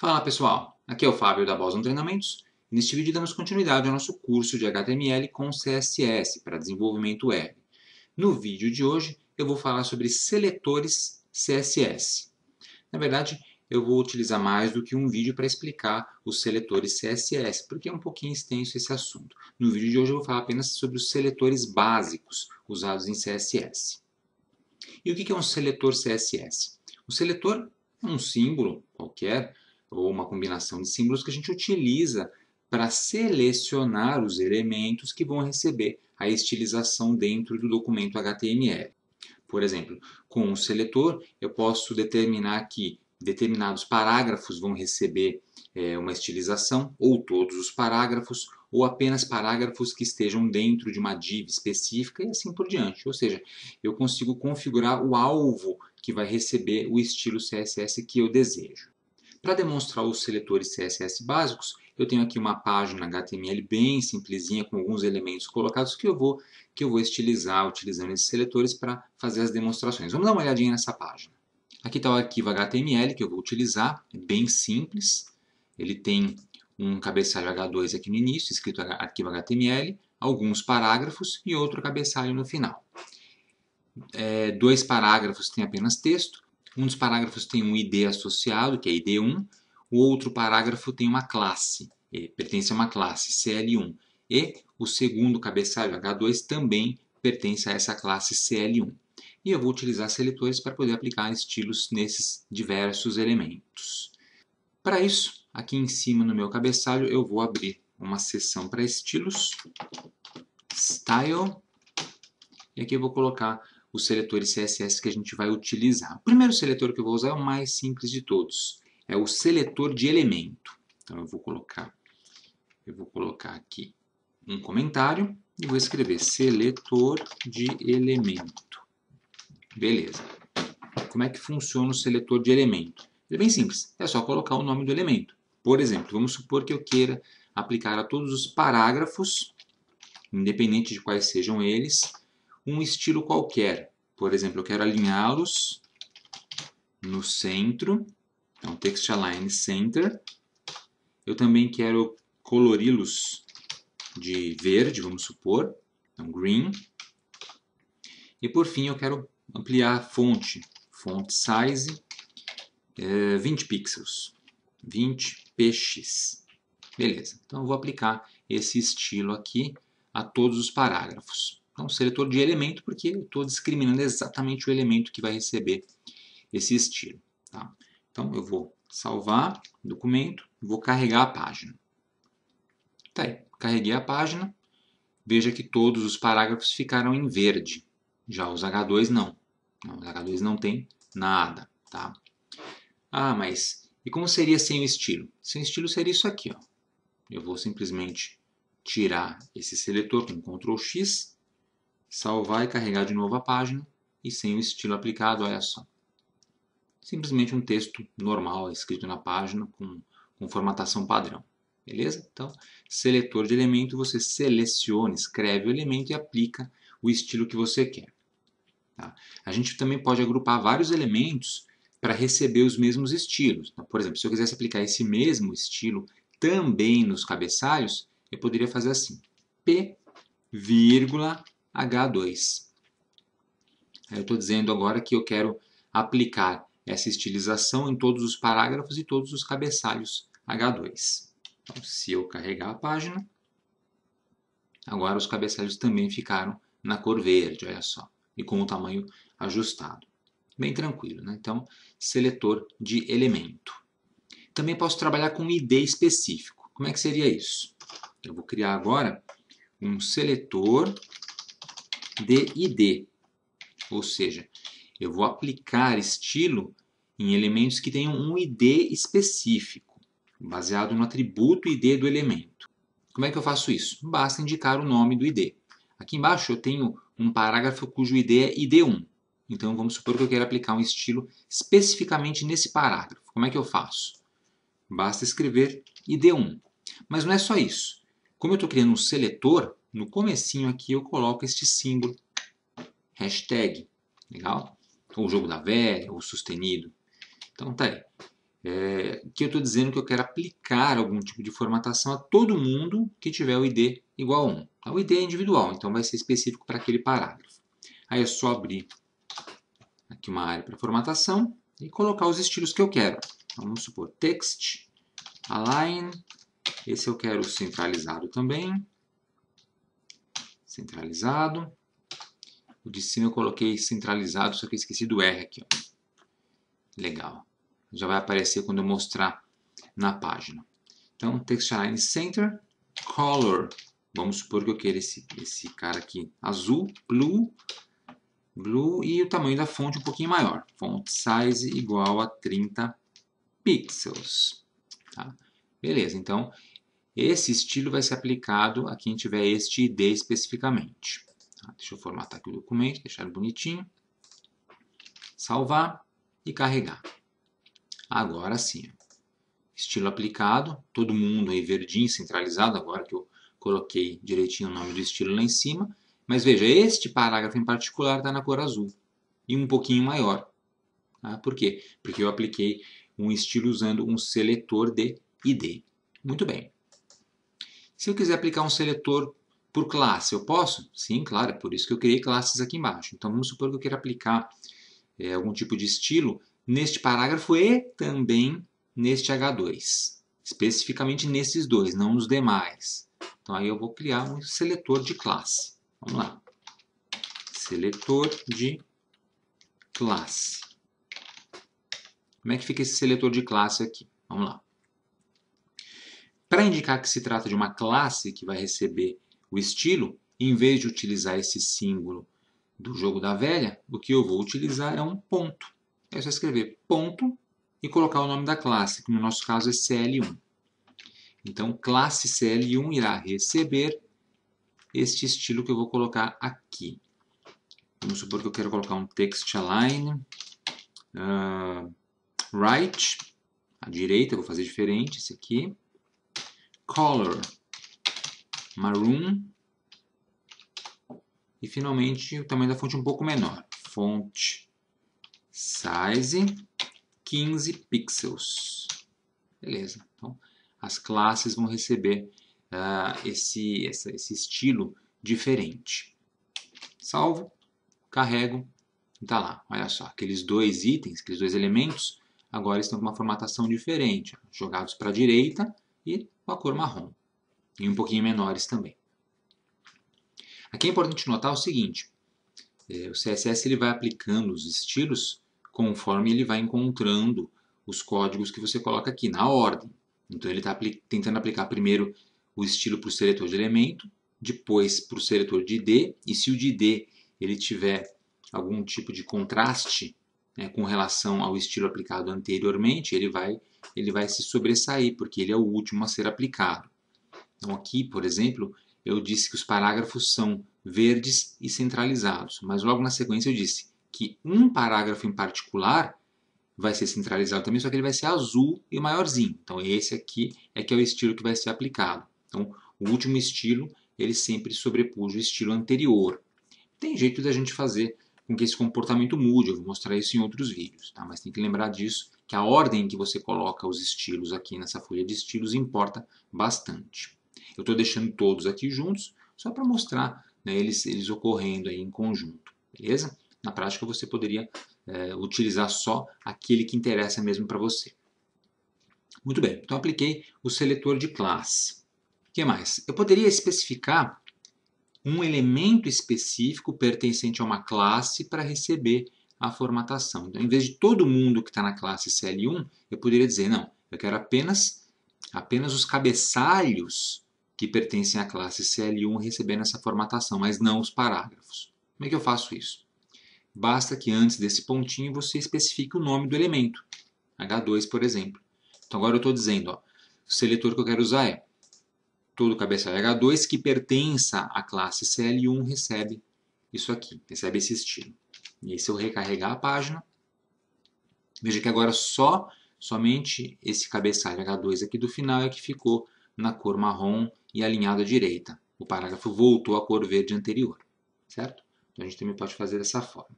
Fala pessoal, aqui é o Fábio da Boston Treinamentos e neste vídeo damos continuidade ao nosso curso de HTML com CSS para desenvolvimento web. No vídeo de hoje eu vou falar sobre seletores CSS. Na verdade, eu vou utilizar mais do que um vídeo para explicar os seletores CSS, porque é um pouquinho extenso esse assunto. No vídeo de hoje eu vou falar apenas sobre os seletores básicos usados em CSS. E o que é um seletor CSS? O seletor é um símbolo qualquer, ou uma combinação de símbolos que a gente utiliza para selecionar os elementos que vão receber a estilização dentro do documento HTML. Por exemplo, com o seletor eu posso determinar que determinados parágrafos vão receber uma estilização, ou todos os parágrafos, ou apenas parágrafos que estejam dentro de uma div específica e assim por diante. Ou seja, eu consigo configurar o alvo que vai receber o estilo CSS que eu desejo. Para demonstrar os seletores CSS básicos, eu tenho aqui uma página HTML bem simplesinha com alguns elementos colocados que eu vou estilizar utilizando esses seletores para fazer as demonstrações. Vamos dar uma olhadinha nessa página. Aqui está o arquivo HTML que eu vou utilizar, é bem simples. Ele tem um cabeçalho H2 aqui no início, escrito arquivo HTML, alguns parágrafos e outro cabeçalho no final. Dois parágrafos têm apenas texto. Um dos parágrafos tem um ID associado, que é ID1. O outro parágrafo tem uma classe, pertence a uma classe, CL1. E o segundo cabeçalho, H2, também pertence a essa classe CL1. E eu vou utilizar seletores para poder aplicar estilos nesses diversos elementos. Para isso, aqui em cima no meu cabeçalho, eu vou abrir uma seção para estilos, Style, e aqui eu vou colocar os seletores CSS que a gente vai utilizar. O primeiro seletor que eu vou usar é o mais simples de todos. É o seletor de elemento. Então eu vou colocar aqui um comentário e vou escrever seletor de elemento. Beleza. Como é que funciona o seletor de elemento? Ele é bem simples. É só colocar o nome do elemento. Por exemplo, vamos supor que eu queira aplicar a todos os parágrafos, independente de quais sejam eles, um estilo qualquer. Por exemplo, eu quero alinhá-los no centro, então text align center. Eu também quero colori-los de verde, vamos supor, então green. E por fim eu quero ampliar a fonte, font size 20 pixels, 20 px. Beleza, então eu vou aplicar esse estilo aqui a todos os parágrafos. Então, seletor de elemento, porque eu estou discriminando exatamente o elemento que vai receber esse estilo. Tá? Então, eu vou salvar o documento, vou carregar a página. Tá aí, carreguei a página. Veja que todos os parágrafos ficaram em verde. Já os H2 não. Os H2 não tem nada. Tá? Ah, mas e como seria sem o estilo? Sem o estilo seria isso aqui. Ó. Eu vou simplesmente tirar esse seletor com Ctrl X, salvar e carregar de novo a página e sem o estilo aplicado, olha só. Simplesmente um texto normal escrito na página com formatação padrão. Beleza? Então, seletor de elemento, você seleciona, escreve o elemento e aplica o estilo que você quer. Tá? A gente também pode agrupar vários elementos para receber os mesmos estilos. Então, por exemplo, se eu quisesse aplicar esse mesmo estilo também nos cabeçalhos, eu poderia fazer assim, P, H2. Eu estou dizendo agora que eu quero aplicar essa estilização em todos os parágrafos e todos os cabeçalhos H2. Então, se eu carregar a página, agora os cabeçalhos também ficaram na cor verde, olha só, e com o tamanho ajustado. Bem tranquilo, né? Então, seletor de elemento. Também posso trabalhar com ID específico. Como é que seria isso? Eu vou criar agora um seletor de ID, ou seja, eu vou aplicar estilo em elementos que tenham um ID específico, baseado no atributo ID do elemento. Como é que eu faço isso? Basta indicar o nome do ID. Aqui embaixo eu tenho um parágrafo cujo ID é ID1. Então vamos supor que eu quero aplicar um estilo especificamente nesse parágrafo. Como é que eu faço? Basta escrever ID1. Mas não é só isso. Como eu estou criando um seletor, no comecinho aqui eu coloco este símbolo, hashtag, legal? Ou o jogo da velha, ou sustenido. Então tá aí. que eu estou dizendo que eu quero aplicar algum tipo de formatação a todo mundo que tiver o ID igual a 1. O ID é individual, então vai ser específico para aquele parágrafo. Aí é só abrir aqui uma área para formatação e colocar os estilos que eu quero. Então, vamos supor, text, align, esse eu quero centralizado também, centralizado. O de cima eu coloquei centralizado, só que eu esqueci do R aqui. Ó. Legal. Já vai aparecer quando eu mostrar na página. Então, text align center, color. Vamos supor que eu queira esse cara aqui azul, blue, e o tamanho da fonte um pouquinho maior. Font size igual a 30 pixels. Tá? Beleza, então esse estilo vai ser aplicado a quem tiver este ID especificamente. Tá? Deixa eu formatar aqui o documento, deixar ele bonitinho. Salvar e carregar. Agora sim, estilo aplicado, todo mundo aí verdinho, centralizado, agora que eu coloquei direitinho o nome do estilo lá em cima. Mas veja, este parágrafo em particular está na cor azul e um pouquinho maior. Tá? Por quê? Porque eu apliquei um estilo usando um seletor de ID. Muito bem. Se eu quiser aplicar um seletor por classe, eu posso? Sim, claro, é por isso que eu criei classes aqui embaixo. Então vamos supor que eu queira aplicar algum tipo de estilo neste parágrafo e também neste H2. Especificamente nesses dois, não nos demais. Então aí eu vou criar um seletor de classe. Vamos lá. Seletor de classe. Como é que fica esse seletor de classe aqui? Vamos lá. Para indicar que se trata de uma classe que vai receber o estilo, em vez de utilizar esse símbolo do jogo da velha, o que eu vou utilizar é um ponto. É só escrever ponto e colocar o nome da classe, que no nosso caso é CL1. Então, classe CL1 irá receber este estilo que eu vou colocar aqui. Vamos supor que eu quero colocar um text align, right, à direita, eu vou fazer diferente, esse aqui. Color, maroon. E finalmente o tamanho da fonte um pouco menor. Font size 15 pixels. Beleza. Então as classes vão receber esse estilo diferente. Salvo, carrego e está lá. Olha só, aqueles dois itens, aqueles dois elementos, agora estão com uma formatação diferente, jogados para a direita e com a cor marrom. E um pouquinho menores também. Aqui é importante notar o seguinte, o CSS ele vai aplicando os estilos conforme ele vai encontrando os códigos que você coloca aqui, na ordem. Então ele está tentando aplicar primeiro o estilo para o seletor de elemento, depois para o seletor de ID, e se o de ID ele tiver algum tipo de contraste com relação ao estilo aplicado anteriormente, ele vai se sobressair, porque ele é o último a ser aplicado. Então aqui, por exemplo, eu disse que os parágrafos são verdes e centralizados, mas logo na sequência eu disse que um parágrafo em particular vai ser centralizado também, só que ele vai ser azul e maiorzinho. Então esse aqui é que é o estilo que vai ser aplicado. Então o último estilo, ele sempre sobrepuja o estilo anterior. Tem jeito da gente fazer com que esse comportamento mude, eu vou mostrar isso em outros vídeos, tá? Mas tem que lembrar disso, que a ordem que você coloca os estilos aqui nessa folha de estilos importa bastante. Eu estou deixando todos aqui juntos, só para mostrar eles ocorrendo aí em conjunto, beleza? Na prática você poderia utilizar só aquele que interessa mesmo para você. Muito bem, então apliquei o seletor de classe. O que mais? Eu poderia especificar um elemento específico pertencente a uma classe para receber a formatação. Então, em vez de todo mundo que está na classe CL1, eu poderia dizer, não, eu quero apenas os cabeçalhos que pertencem à classe CL1 recebendo essa formatação, mas não os parágrafos. Como é que eu faço isso? Basta que antes desse pontinho você especifique o nome do elemento. H2, por exemplo. Então agora eu estou dizendo, ó, o seletor que eu quero usar é todo cabeçalho H2 que pertença à classe CL1 recebe isso aqui, recebe esse estilo. E aí se eu recarregar a página, veja que agora somente esse cabeçalho H2 aqui do final é que ficou na cor marrom e alinhado à direita. O parágrafo voltou à cor verde anterior, certo? Então a gente também pode fazer dessa forma.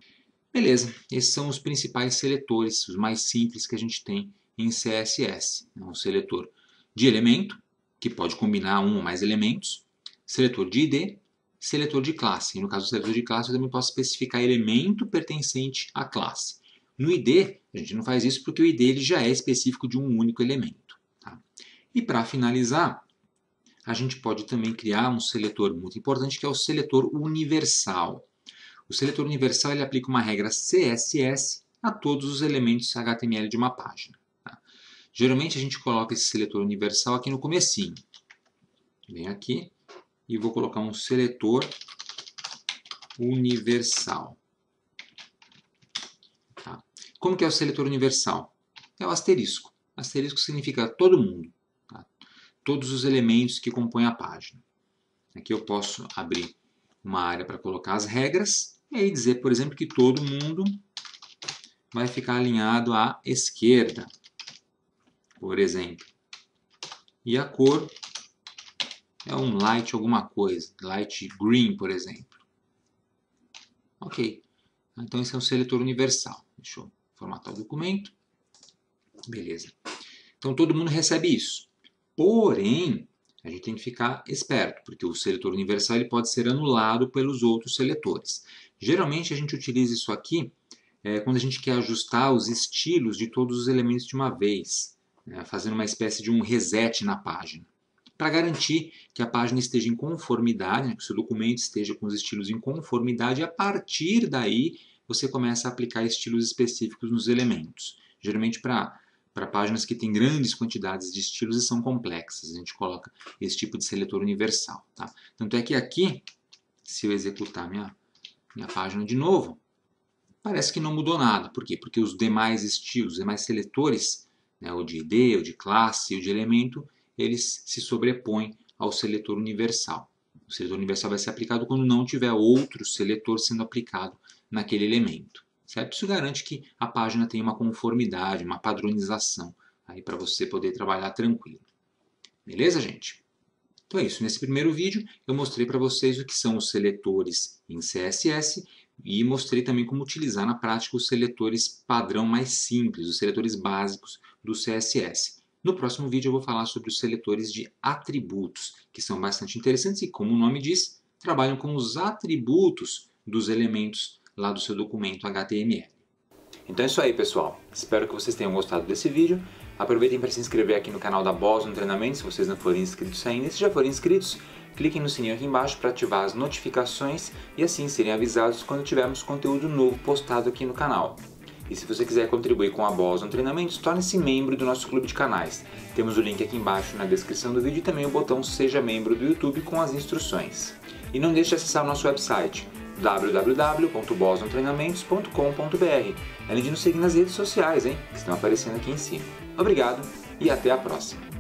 Beleza, esses são os principais seletores, os mais simples que a gente tem em CSS. Um seletor de elemento, que pode combinar um ou mais elementos, seletor de ID, seletor de classe. E no caso do seletor de classe, eu também posso especificar elemento pertencente à classe. No ID, a gente não faz isso porque o ID ele já é específico de um único elemento. Tá? E para finalizar, a gente pode também criar um seletor muito importante, que é o seletor universal. O seletor universal ele aplica uma regra CSS a todos os elementos HTML de uma página. Tá? Geralmente a gente coloca esse seletor universal aqui no comecinho. Vem aqui e vou colocar um seletor universal. Tá? Como que é o seletor universal? É o asterisco. Asterisco significa todo mundo. Tá? Todos os elementos que compõem a página. Aqui eu posso abrir uma área para colocar as regras e aí dizer, por exemplo, que todo mundo vai ficar alinhado à esquerda, por exemplo. E a cor é um light alguma coisa, light green, por exemplo. Ok, então esse é um seletor universal. Deixa eu formatar o documento. Beleza. Então todo mundo recebe isso. Porém, a gente tem que ficar esperto, porque o seletor universal ele pode ser anulado pelos outros seletores. Geralmente a gente utiliza isso aqui quando a gente quer ajustar os estilos de todos os elementos de uma vez, fazendo uma espécie de um reset na página. Para garantir que a página esteja em conformidade, que o seu documento esteja com os estilos em conformidade, e a partir daí você começa a aplicar estilos específicos nos elementos. Geralmente para páginas que têm grandes quantidades de estilos e são complexas, a gente coloca esse tipo de seletor universal. Tá? Tanto é que aqui, se eu executar minha página de novo, parece que não mudou nada. Por quê? Porque os demais estilos, os demais seletores, o de ID, o de classe e o de elemento, eles se sobrepõem ao seletor universal. O seletor universal vai ser aplicado quando não tiver outro seletor sendo aplicado naquele elemento. Certo? Isso garante que a página tenha uma conformidade, uma padronização, aí para você poder trabalhar tranquilo. Beleza, gente? Então é isso. Nesse primeiro vídeo eu mostrei para vocês o que são os seletores em CSS e mostrei também como utilizar na prática os seletores padrão mais simples, os seletores básicos do CSS. No próximo vídeo eu vou falar sobre os seletores de atributos, que são bastante interessantes e, como o nome diz, trabalham com os atributos dos elementos lá do seu documento HTML. Então é isso aí, pessoal. Espero que vocês tenham gostado desse vídeo. Aproveitem para se inscrever aqui no canal da Boston Treinamentos, se vocês não forem inscritos ainda. E se já forem inscritos, cliquem no sininho aqui embaixo para ativar as notificações e assim serem avisados quando tivermos conteúdo novo postado aqui no canal. E se você quiser contribuir com a Boston Treinamentos, torne-se membro do nosso clube de canais. Temos o link aqui embaixo na descrição do vídeo e também o botão Seja Membro do YouTube com as instruções. E não deixe de acessar o nosso website www.bostontreinamentos.com.br, além de nos seguir nas redes sociais, que estão aparecendo aqui em cima. Obrigado e até a próxima!